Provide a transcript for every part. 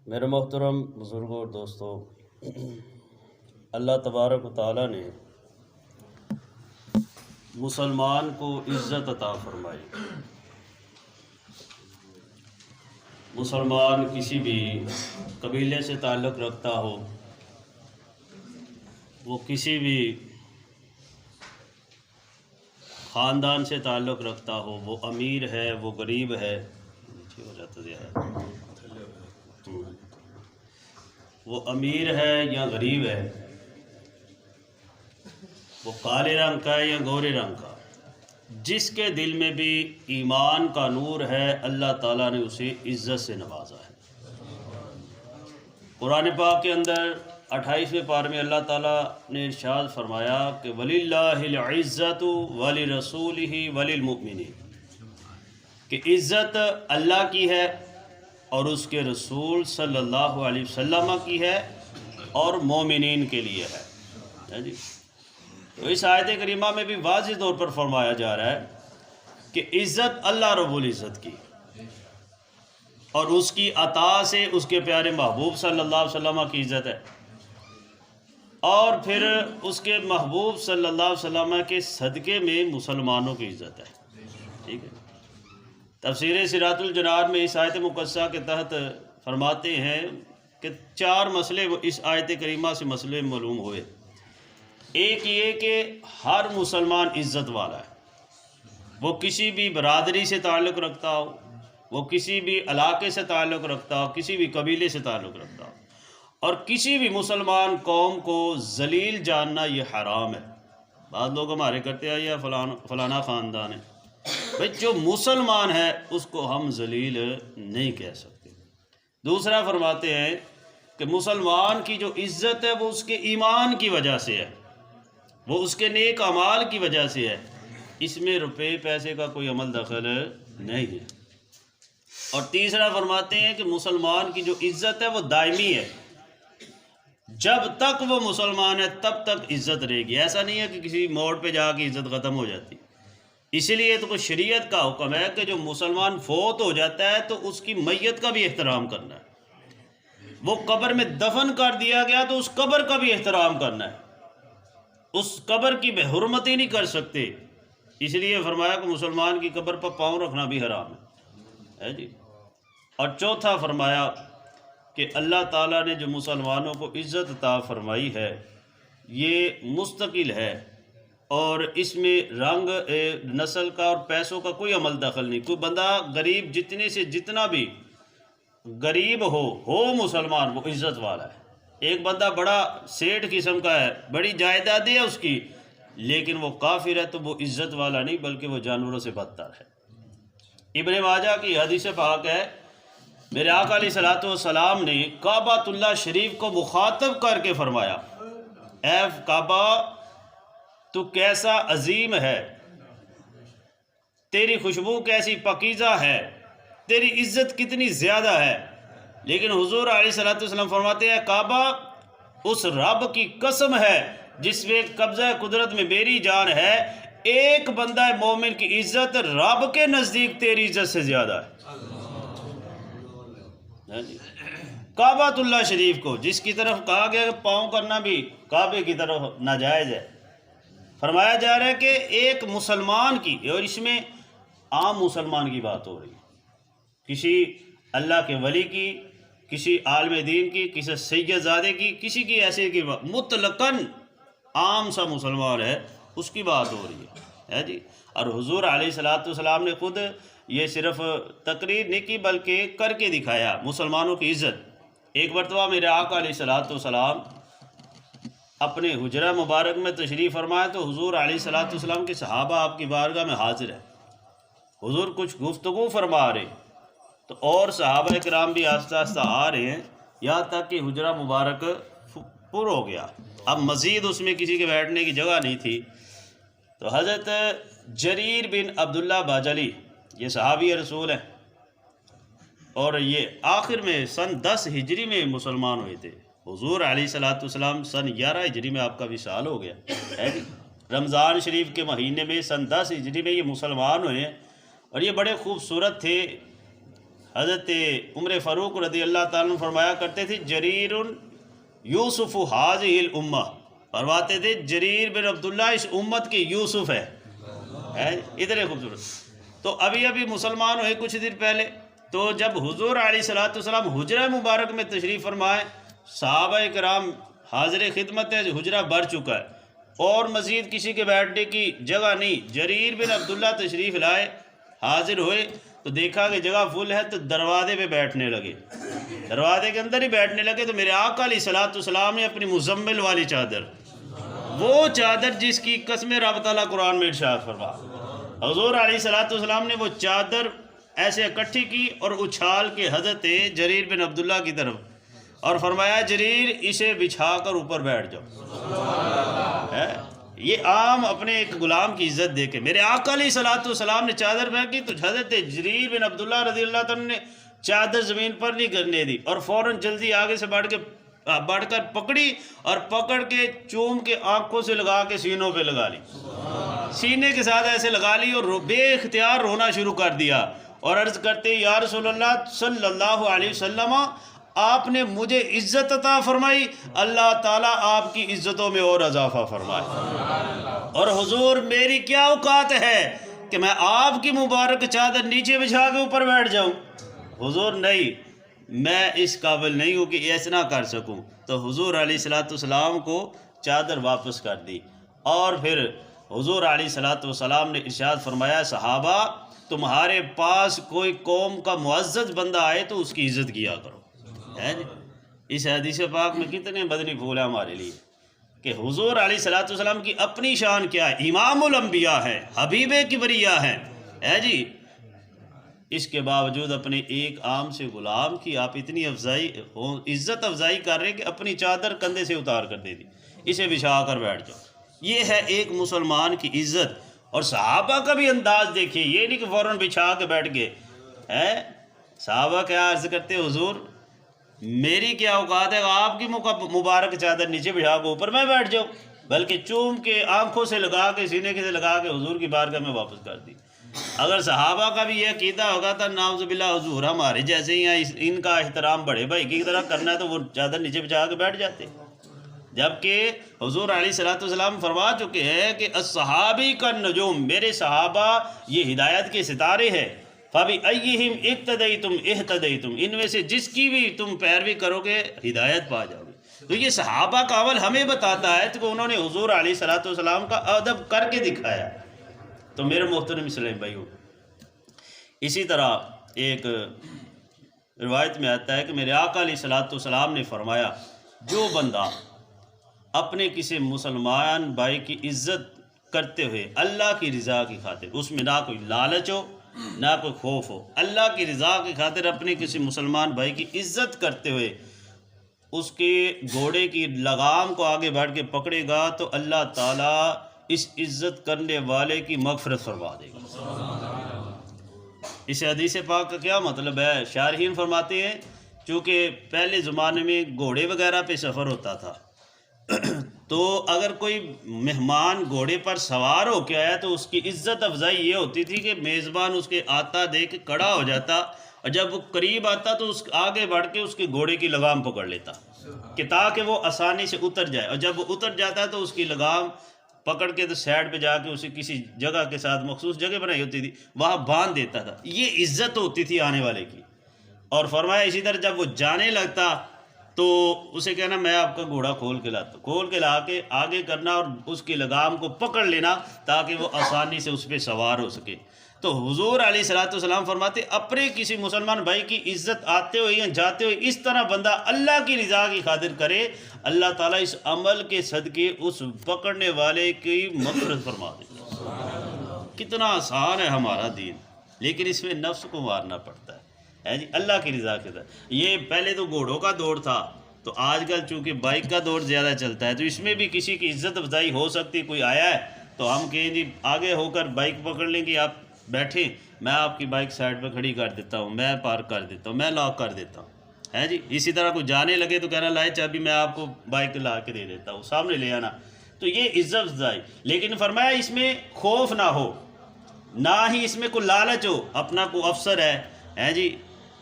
میرے محترم بزرگوں اور دوستوں، اللہ تبارک و تعالیٰ نے مسلمان کو عزت عطا فرمائی۔ مسلمان کسی بھی قبیلے سے تعلق رکھتا ہو، وہ کسی بھی خاندان سے تعلق رکھتا ہو، وہ امیر ہے، وہ غریب ہے، وہ امیر ہے یا غریب ہے، وہ کالے رنگ کا ہے یا گورے رنگ کا، جس کے دل میں بھی ایمان کا نور ہے، اللہ تعالیٰ نے اسے عزت سے نوازا ہے۔ قرآن پاک کے اندر 28ویں پارے میں اللہ تعالیٰ نے ارشاد فرمایا کہ وَلِلَّهِ الْعِزَّةُ وَلِرَسُولِهِ وَلِلْمُؤْمِنِينَ، کہ عزت اللہ کی ہے اور اس کے رسول صلی اللہ علیہ وسلم کی ہے اور مومنین کے لیے ہے جی۔ تو اس آیت کریمہ میں بھی واضح طور پر فرمایا جا رہا ہے کہ عزت اللہ رب العزت کی اور اس کی عطا سے اس کے پیارے محبوب صلی اللہ علیہ وسلم کی عزت ہے، اور پھر اس کے محبوب صلی اللہ علیہ وسلم کے صدقے میں مسلمانوں کی عزت ہے۔ ٹھیک ہے، تفسیر سراۃ الجنان میں اس آیت مقدسہ کے تحت فرماتے ہیں کہ 4 مسئلے اس آیت کریمہ سے مسئلے معلوم ہوئے۔ ایک یہ کہ ہر مسلمان عزت والا ہے، وہ کسی بھی برادری سے تعلق رکھتا ہو، وہ کسی بھی علاقے سے تعلق رکھتا ہو، کسی بھی قبیلے سے تعلق رکھتا ہو، اور کسی بھی مسلمان قوم کو ذلیل جاننا یہ حرام ہے۔ بعض لوگ ہمارے کرتے ہیں یا فلانا خاندان ہے، بھئی جو مسلمان ہے اس کو ہم ذلیل نہیں کہہ سکتے۔ دوسرا فرماتے ہیں کہ مسلمان کی جو عزت ہے وہ اس کے ایمان کی وجہ سے ہے، وہ اس کے نیک اعمال کی وجہ سے ہے، اس میں روپے پیسے کا کوئی عمل دخل نہیں ہے۔ اور تیسرا فرماتے ہیں کہ مسلمان کی جو عزت ہے وہ دائمی ہے، جب تک وہ مسلمان ہے تب تک عزت رہے گی، ایسا نہیں ہے کہ کسی موڑ پہ جا کے عزت ختم ہو جاتی۔ اسی لیے تو شریعت کا حکم ہے کہ جو مسلمان فوت ہو جاتا ہے تو اس کی میت کا بھی احترام کرنا ہے، وہ قبر میں دفن کر دیا گیا تو اس قبر کا بھی احترام کرنا ہے، اس قبر کی بے حرمتی نہیں کر سکتے۔ اس لیے فرمایا کہ مسلمان کی قبر پر پاؤں رکھنا بھی حرام ہے جی۔ اور چوتھا فرمایا کہ اللہ تعالیٰ نے جو مسلمانوں کو عزت عطا فرمائی ہے یہ مستقل ہے، اور اس میں رنگ نسل کا اور پیسوں کا کوئی عمل دخل نہیں۔ کوئی بندہ غریب جتنے سے جتنا بھی غریب ہو مسلمان، وہ عزت والا ہے۔ ایک بندہ بڑا سیٹھ قسم کا ہے، بڑی جائیداد ہے اس کی، لیکن وہ کافر ہے تو وہ عزت والا نہیں بلکہ وہ جانوروں سے بدتر ہے۔ ابن ماجہ کی حدیث پاک ہے، میرے آقا علیہ السلام نے کعبۃ اللہ شریف کو مخاطب کر کے فرمایا، اے کعبہ تو کیسا عظیم ہے، تیری خوشبو کیسی پاکیزہ ہے، تیری عزت کتنی زیادہ ہے۔ لیکن حضور علیہ السلام فرماتے ہیں کعبہ اس رب کی قسم ہے جس میں قبضہ قدرت میں میری جان ہے، ایک بندہ مومن کی عزت رب کے نزدیک تیری عزت سے زیادہ ہے۔ کعبۃ اللہ شریف کو جس کی طرف کہا گیا کہ پاؤں کرنا بھی کعبے کی طرف ناجائز ہے، فرمایا جا رہا ہے کہ ایک مسلمان کی، اور اس میں عام مسلمان کی بات ہو رہی ہے، کسی اللہ کے ولی کی، کسی عالم دین کی، کسی سید زادے کی، کسی کی ایسے کی بات، مطلقاً عام سا مسلمان ہے اس کی بات ہو رہی ہے جی۔ اور حضور علیہ السلام نے خود یہ صرف تقریر نہیں کی بلکہ کر کے دکھایا مسلمانوں کی عزت۔ ایک مرتبہ میرے آقا علیہ السلام اپنے حجرہ مبارک میں تشریف فرمائے تو حضور علیہ السلام کے صحابہ آپ کی بارگاہ میں حاضر ہیں، حضور کچھ گفتگو فرما رہے تو اور صحابہ کرام بھی آہستہ آہستہ آ رہے ہیں، یہاں تک کہ حجرہ مبارک پر ہو گیا، اب مزید اس میں کسی کے بیٹھنے کی جگہ نہیں تھی۔ تو حضرت جریر بن عبداللہ باجلی، یہ صحابی رسول ہیں، اور یہ آخر میں سن 10 ہجری میں مسلمان ہوئے تھے۔ حضور علیہ السلام سن 11 ہجری میں آپ کا وصال ہو گیا، رمضان شریف کے مہینے میں سن 10 ہجری میں یہ مسلمان ہوئے ہیں، اور یہ بڑے خوبصورت تھے۔ حضرت عمر فاروق رضی اللہ تعالیٰ عنہ فرمایا کرتے تھے جریر یوسف حاذہ الامہ، فرماتے تھے جریر بن عبداللہ اس امت کے یوسف ہے، اتنے خوبصورت۔ تو ابھی مسلمان ہوئے کچھ دن پہلے، تو جب حضور علیہ الصلوۃ والسلام حجرہ مبارک میں تشریف فرمائے، صحابہ کرام حاضر خدمت ہے، حجرہ بھر چکا ہے اور مزید کسی کے بیٹھنے کی جگہ نہیں، جریر بن عبداللہ تشریف لائے، حاضر ہوئے تو دیکھا کہ جگہ فل ہے، تو دروازے پہ بیٹھنے لگے، دروازے کے اندر ہی بیٹھنے لگے۔ تو میرے آقا علیہ الصلوۃ والسلام نے اپنی مزمل والی چادر، وہ چادر جس کی قسم رب تعالیٰ قرآن میں ارشاد فرما، حضور علیہ الصلوۃ والسلام نے وہ چادر ایسے اکٹھی کی اور اچھال کے حضرت جریر بن عبداللہ کی طرف، اور فرمایا جریر اسے بچھا کر اوپر بیٹھ جاؤ۔ یہ عام اپنے ایک غلام کی عزت دے کے میرے آقا علیہ الصلوۃ والسلام نے چادر پھینکی تو حضرت جریر بن عبداللہ رضی اللہ عنہ نے چادر زمین پر نہیں گرنے دی اور فوراً جلدی آگے سے بڑھ کر پکڑی اور پکڑ کے چوم کے آنکھوں سے لگا کے سینوں پہ لگا لی، سینے کے ساتھ ایسے لگا لی اور بے اختیار رونا شروع کر دیا اور عرض کرتے یا رسول اللہ صلی اللہ علیہ وسلم، آپ نے مجھے عزت عطا فرمائی، اللہ تعالیٰ آپ کی عزتوں میں اور اضافہ فرمائے، اور حضور میری کیا اوقات ہے کہ میں آپ کی مبارک چادر نیچے بچھا کے اوپر بیٹھ جاؤں؟ حضور نہیں، میں اس قابل نہیں ہوں کہ ایسا نہ کر سکوں۔ تو حضور علیہ الصلوۃ والسلام کو چادر واپس کر دی، اور پھر حضور علیہ الصلوۃ والسلام نے ارشاد فرمایا صحابہ تمہارے پاس کوئی قوم کا معزز بندہ آئے تو اس کی عزت کیا کرو۔ اس حدیث پاک میں کتنے مدنی پھول ہیں ہمارے لیے کہ حضور علیہ الصلوۃ والسلام کی اپنی شان کیا ہے، امام الانبیاء ہے، حبیب کبریاء ہے جی، اس کے باوجود اپنے ایک عام سے غلام کی آپ اتنی عزت افزائی کر رہے کہ اپنی چادر کندھے سے اتار کر دے دی، اسے بچھا کر بیٹھ جاؤ۔ یہ ہے ایک مسلمان کی عزت۔ اور صحابہ کا بھی انداز دیکھیے، یہ نہیں کہ فوراً بچھا کے بیٹھ گئے، صحابہ کیا عرض کرتے حضور میری کیا اوقات ہے آپ کی مبارک چادر نیچے بچھا کے اوپر میں بیٹھ جاؤں، بلکہ چوم کے آنکھوں سے لگا کے سینے کے سے لگا کے حضور کی بارگاہ میں واپس کر دی۔ اگر صحابہ کا بھی یہ عقیدہ ہوگا تو نعوذ باللہ حضور ہمارے جیسے ہی ہیں، ان کا احترام بڑے بھائی کی طرح کرنا ہے تو وہ چادر نیچے بچھا کے بیٹھ جاتے، جبکہ حضور علیہ الصلوۃ والسلام فرما چکے ہیں کہ الصحابی کا نجوم، میرے صحابہ یہ ہدایت کے ستارے ہیں، فَبِأَيِّهِمْ اِقْتَدَيْتُمْ اِهْتَدَيْتُمْ، ان میں سے جس کی بھی تم پیروی کرو گے ہدایت پا جاؤ گے۔ تو یہ صحابہ کا عمل ہمیں بتاتا ہے کہ انہوں نے حضور علیہ الصلوۃ والسلام کا ادب کر کے دکھایا۔ تو میرے محترم اسلام بھائیو، اسی طرح ایک روایت میں آتا ہے کہ میرے آقا علیہ الصلوۃ والسلام نے فرمایا جو بندہ اپنے کسی مسلمان بھائی کی عزت کرتے ہوئے اللہ کی رضا کی خاطر، اس میں نہ کوئی لالچ ہو نہ کوئی خوف ہو، اللہ کی رضا کی خاطر اپنے کسی مسلمان بھائی کی عزت کرتے ہوئے اس کے گھوڑے کی لگام کو آگے بڑھ کے پکڑے گا تو اللہ تعالیٰ اس عزت کرنے والے کی مغفرت فرما دے گا۔ اس حدیث پاک کا کیا مطلب ہے؟ شارحین فرماتے ہیں چونکہ پہلے زمانے میں گھوڑے وغیرہ پہ سفر ہوتا تھا تو اگر کوئی مہمان گھوڑے پر سوار ہو کے آیا تو اس کی عزت افزائی یہ ہوتی تھی کہ میزبان اس کے آتا دیکھ کے کھڑا ہو جاتا، اور جب وہ قریب آتا تو اس آگے بڑھ کے اس کے گھوڑے کی لگام پکڑ لیتا کہ تاکہ وہ آسانی سے اتر جائے، اور جب وہ اتر جاتا ہے تو اس کی لگام پکڑ کے تو سائڈ پہ جا کے اسے کسی جگہ کے ساتھ مخصوص جگہ بنائی ہوتی تھی وہاں باندھ دیتا تھا، یہ عزت ہوتی تھی آنے والے کی۔ اور فرمایا اسی طرح جب وہ جانے لگتا تو اسے کہنا میں آپ کا گھوڑا کھول کے لاتا، کھول کے لا کے آگے کرنا اور اس کی لگام کو پکڑ لینا تاکہ وہ آسانی سے اس پہ سوار ہو سکے۔ تو حضور علیہ الصلوۃ والسلام فرماتے اپنے کسی مسلمان بھائی کی عزت آتے ہوئے یا جاتے ہوئے اس طرح بندہ اللہ کی رضا کی خاطر کرے، اللہ تعالیٰ اس عمل کے صدقے اس پکڑنے والے کی مغفرت فرما دیتا۔ کتنا آسان ہے ہمارا دین، لیکن اس میں نفس کو مارنا پڑتا ہے جی اللہ کی رضا کے ساتھ۔ یہ پہلے تو گھوڑوں کا دور تھا، تو آج کل چونکہ بائک کا دور زیادہ چلتا ہے تو اس میں بھی کسی کی عزت افزائی ہو سکتی، کوئی آیا ہے تو ہم کہیں جی آگے ہو کر بائک پکڑ لیں گے، آپ بیٹھیں میں آپ کی بائک سائڈ پہ کھڑی کر دیتا ہوں، میں پارک کر دیتا ہوں، میں لاک کر دیتا ہوں ہے جی۔ اسی طرح کوئی جانے لگے تو کہنا لائے چابی میں آپ کو بائک لا کے دے دیتا ہوں، سامنے لے آنا، تو یہ عزت افزائی۔ لیکن فرمایا اس میں خوف نہ ہو، نہ ہی اس میں کوئی لالچ ہو، اپنا کوئی افسر ہے جی،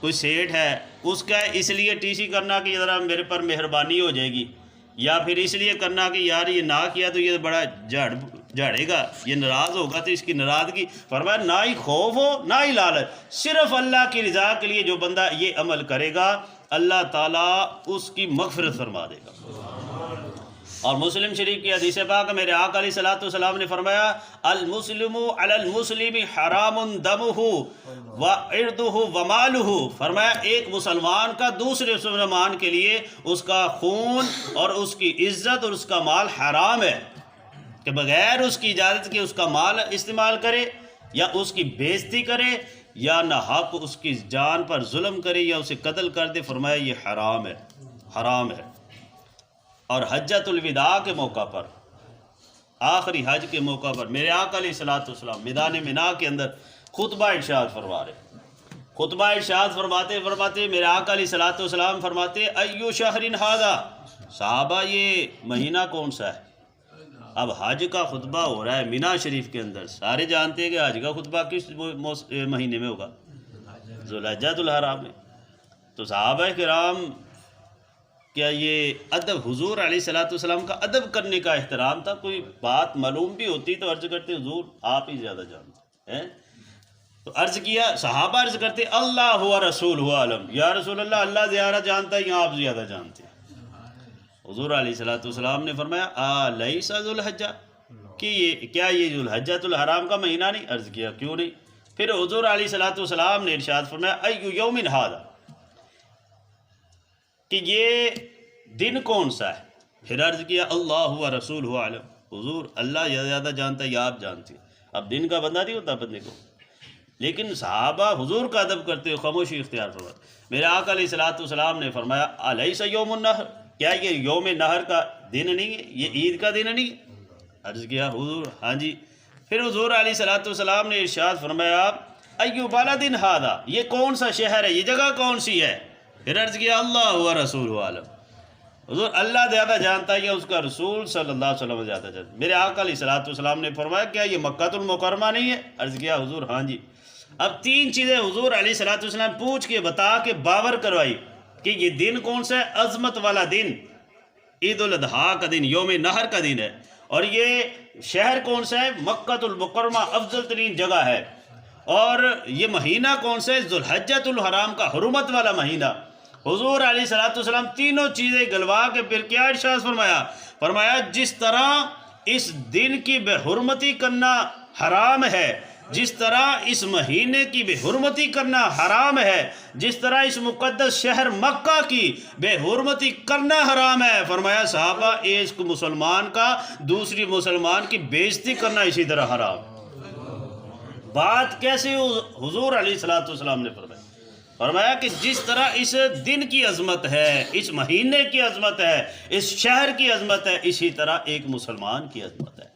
کوئی سیٹھ ہے، اس کا اس لیے ٹی سی کرنا کہ ذرا میرے پر مہربانی ہو جائے گی، یا پھر اس لیے کرنا کہ یار یہ نہ کیا تو یہ بڑا جھاڑے گا، یہ ناراض ہوگا تو اس کی ناراضگی۔ فرمایا نہ ہی خوف ہو نہ ہی لالچ، صرف اللہ کی رضا کے لیے جو بندہ یہ عمل کرے گا اللہ تعالیٰ اس کی مغفرت فرما دے گا۔ اور مسلم شریف کی حدیث پاک میرے آقا علیہ الصلوۃ والسلام نے فرمایا المسلم علی المسلم حرام دمہ وعرضہ ومالہ، فرمایا ایک مسلمان کا دوسرے مسلمان کے لیے اس کا خون اور اس کی عزت اور اس کا مال حرام ہے، کہ بغیر اس کی اجازت کے اس کا مال استعمال کرے یا اس کی بےزتی کرے یا ناحق اس کی جان پر ظلم کرے یا اسے قتل کر دے، فرمایا یہ حرام ہے، حرام ہے۔ اور حجۃ الوداع کے موقع پر، آخری حج کے موقع پر میرے آقا علیہ الصلوۃ والسلام میدان منا کے اندر خطبہ ارشاد فرما رہے، خطبہ ارشاد فرماتے میرے آقا علیہ الصلوۃ والسلام فرماتے ایو شہر ھذا، صحابہ یہ مہینہ کون سا ہے؟ اب حج کا خطبہ ہو رہا ہے مینا شریف کے اندر، سارے جانتے ہیں کہ حج کا خطبہ کس مہینے میں ہوگا؟ ذوالحجۃ الحرام میں۔ تو صحابہ کرام کیا یہ ادب حضور علیہ الصلوۃ والسلام کا ادب کرنے کا احترام تھا؟ کوئی بات معلوم بھی ہوتی تو عرض کرتے حضور آپ ہی زیادہ جانتے ہیں، تو عرض کیا، صحابہ عرض کرتے اللہ ہوا رسول ہوا علم، یا رسول اللہ اللہ زیادہ جانتا ہے یا آپ زیادہ جانتے ہیں؟ حضور علیہ الصلوۃ والسلام نے فرمایا الیس ذوالحجہ، کہ کیا یہ ذوالحجۃ الحرام کا مہینہ نہیں؟ عرض کیا کیوں نہیں؟ پھر حضور علیہ الصلوۃ والسلام نے ارشاد فرمایا ایو یوم ھذا، کہ یہ دن کون سا ہے؟ پھر عرض کیا اللہ و رسول عالم، حضور اللہ زیادہ جانتا ہے یا آپ جانتے ہیں؟ اب دن کا بندہ نہیں ہوتا بندے کو، لیکن صحابہ حضور کا ادب کرتے ہوئے خاموشی اختیار فرماتے۔ میرے آقا علیہ الصلوۃ والسلام نے فرمایا الیس یوم النحر، کیا یہ یوم نحر کا دن نہیں ہے، یہ عید کا دن نہیں ہے؟ عرض کیا حضور ہاں جی۔ پھر حضور علیہ الصلوۃ والسلام نے ارشاد فرمایا ایو بلد ھذا، یہ کون سا شہر ہے، یہ جگہ کون سی ہے؟ پھر عرض کیا اللہ و رسول عالم، حضور اللہ زیادہ جانتا ہے یا اس کا رسول صلی اللہ علیہ وسلم زیادہ جانتا ہے؟ میرے آقا علیہ الصلوۃ والسلام نے فرمایا کیا یہ مکہ المکرمہ نہیں ہے؟ عرض کیا حضور ہاں جی۔ اب تین چیزیں حضور علیہ الصلوۃ والسلام پوچھ کے بتا کے باور کروائی کہ یہ دن کون سا ہے، عظمت والا دن، عید الاضحیٰ کا دن، یوم نحر کا دن ہے، اور یہ شہر کون سا ہے؟ مکہ المکرمہ افضل ترین جگہ ہے، اور یہ مہینہ کون سا ہے؟ ذوالحجۃ الحرام کا حرمت والا مہینہ۔ حضور علیہ الصلوۃ والسلام تینوں چیزیں گلوا کے پھر کیا ارشاد فرمایا جس طرح اس دن کی بے حرمتی کرنا حرام ہے، جس طرح اس مہینے کی بے حرمتی کرنا حرام ہے، جس طرح اس مقدس شہر مکہ کی بے حرمتی کرنا حرام ہے، فرمایا صحابہ ایک مسلمان کا دوسری مسلمان کی بےزتی کرنا اسی طرح حرام۔ بات کیسے حضور علیہ الصلوۃ والسلام نے فرمایا کہ جس طرح اس دن کی عظمت ہے، اس مہینے کی عظمت ہے، اس شہر کی عظمت ہے، اسی طرح ایک مسلمان کی عظمت ہے۔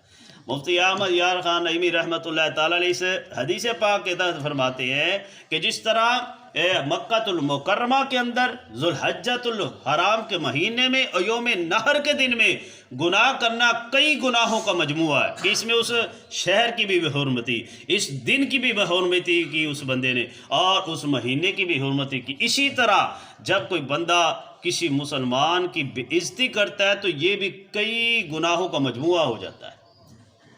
مفتی احمد یار خان نعیمی رحمۃ اللہ تعالیٰ علیہ سے حدیث پاک کے تحت فرماتے ہیں کہ جس طرح مکہ المکرمہ کے اندر ذوالحجۃ الحرام کے مہینے میں اور یوم نحر کے دن میں گناہ کرنا کئی گناہوں کا مجموعہ ہے، کہ اس میں اس شہر کی بھی بے حرمتی، اس دن کی بھی بے حرمتی کی اس بندے نے، اور اس مہینے کی بھی حرمتی کی، اسی طرح جب کوئی بندہ کسی مسلمان کی بے عزتی کرتا ہے تو یہ بھی کئی گناہوں کا مجموعہ ہو جاتا ہے،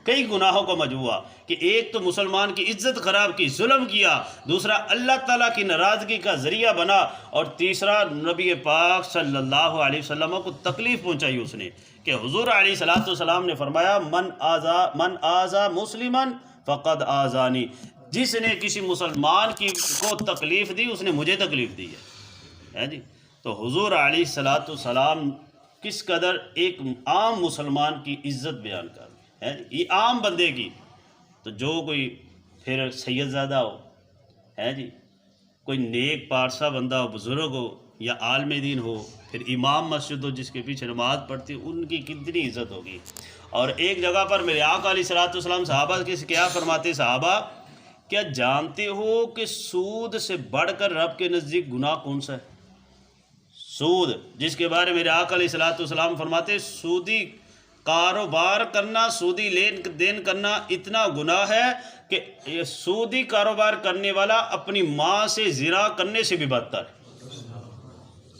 کئی گناہوں کا مجموعہ، کہ ایک تو مسلمان کی عزت خراب کی، ظلم کیا، دوسرا اللہ تعالیٰ کی ناراضگی کا ذریعہ بنا، اور تیسرا نبی پاک صلی اللہ علیہ وسلم کو تکلیف پہنچائی اس نے، کہ حضور علیہ الصلوۃ والسلام نے فرمایا من آذا مسلما فقد آذانی، جس نے کسی مسلمان کو تکلیف دی اس نے مجھے تکلیف دی ہے جی۔ تو حضور علیہ الصلوۃ والسلام کس قدر ایک عام مسلمان کی عزت بیان کر ہے، یہ عام بندے کی، تو جو کوئی پھر سید زادہ ہو ہے جی، کوئی نیک پارسا بندہ ہو، بزرگ ہو یا عالم دین ہو، پھر امام مسجد ہو جس کے پیچھے نماز پڑھتی، ان کی کتنی عزت ہوگی۔ اور ایک جگہ پر میرے آقا علیہ الصلوۃ والسلام صحابہ کے کیا فرماتے، صحابہ کیا جانتے ہو کہ سود سے بڑھ کر رب کے نزدیک گناہ کون سا ہے؟ سود، جس کے بارے میرے آقا علیہ الصلوۃ والسلام فرماتے سودی کاروبار کرنا، سودی لین دین کرنا اتنا گناہ ہے کہ یہ سودی کاروبار کرنے والا اپنی ماں سے زنا کرنے سے بھی بدتر ہے،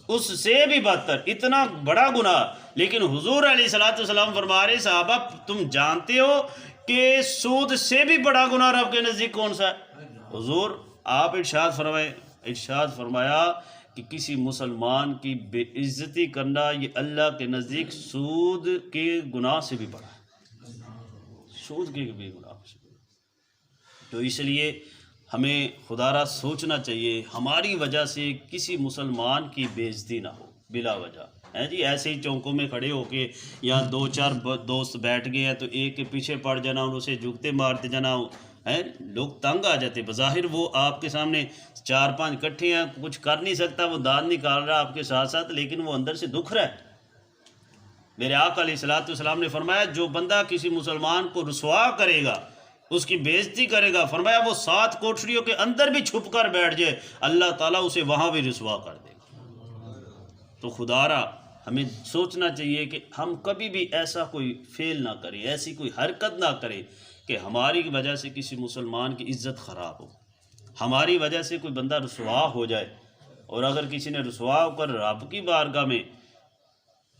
اس سے بھی بدتر، اتنا بڑا گناہ۔ لیکن حضور علیہ الصلوۃ والسلام فرما رہے صحابہ تم جانتے ہو کہ سود سے بھی بڑا گناہ رب کے نزدیک کون سا ہے؟ حضور آپ ارشاد فرمایا کہ کسی مسلمان کی بے عزتی کرنا یہ اللہ کے نزدیک سود کے گناہ سے بھی بڑا ہے، سود کے بھی گناہ سے بڑا۔ تو اس لیے ہمیں خدا را سوچنا چاہیے ہماری وجہ سے کسی مسلمان کی بے عزتی نہ ہو بلا وجہ، ہیں جی ایسے ہی چوکوں میں کھڑے ہو کے یا دو چار دوست بیٹھ گئے ہیں تو ایک کے پیچھے پڑ جانا اور اسے جھکتے مارتے جانا، ہیں لوگ تنگ آ جاتے، بظاہر وہ آپ کے سامنے 4-5 اکٹھے ہیں، کچھ کر نہیں سکتا، وہ دانت نکال رہا آپ کے ساتھ ساتھ، لیکن وہ اندر سے دکھ رہا ہے۔ میرے آقا علیہ الصلوۃ والسلام نے فرمایا جو بندہ کسی مسلمان کو رسوا کرے گا، اس کی بے عزتی کرے گا، فرمایا وہ 7 کوٹھریوں کے اندر بھی چھپ کر بیٹھ جائے اللہ تعالیٰ اسے وہاں بھی رسوا کر دے گا۔ تو خدا را ہمیں سوچنا چاہیے کہ ہم کبھی بھی ایسا کوئی فعل نہ کریں، ایسی کوئی حرکت نہ کریں کہ ہماری وجہ سے کسی مسلمان کی عزت خراب ہو، ہماری وجہ سے کوئی بندہ رسوا ہو جائے۔ اور اگر کسی نے رسوا ہو کر رب کی بارگاہ میں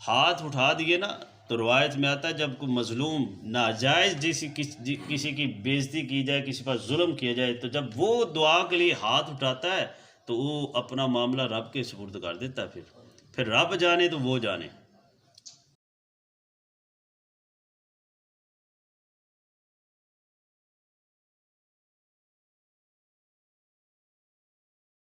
ہاتھ اٹھا دیے نا، تو روایت میں آتا ہے جب کوئی مظلوم ناجائز کسی کی بے عزتی کی جائے، کسی پر ظلم کیا جائے، تو جب وہ دعا کے لیے ہاتھ اٹھاتا ہے تو وہ اپنا معاملہ رب کے سپرد کر دیتا ہے، پھر رب جانے تو وہ جانے۔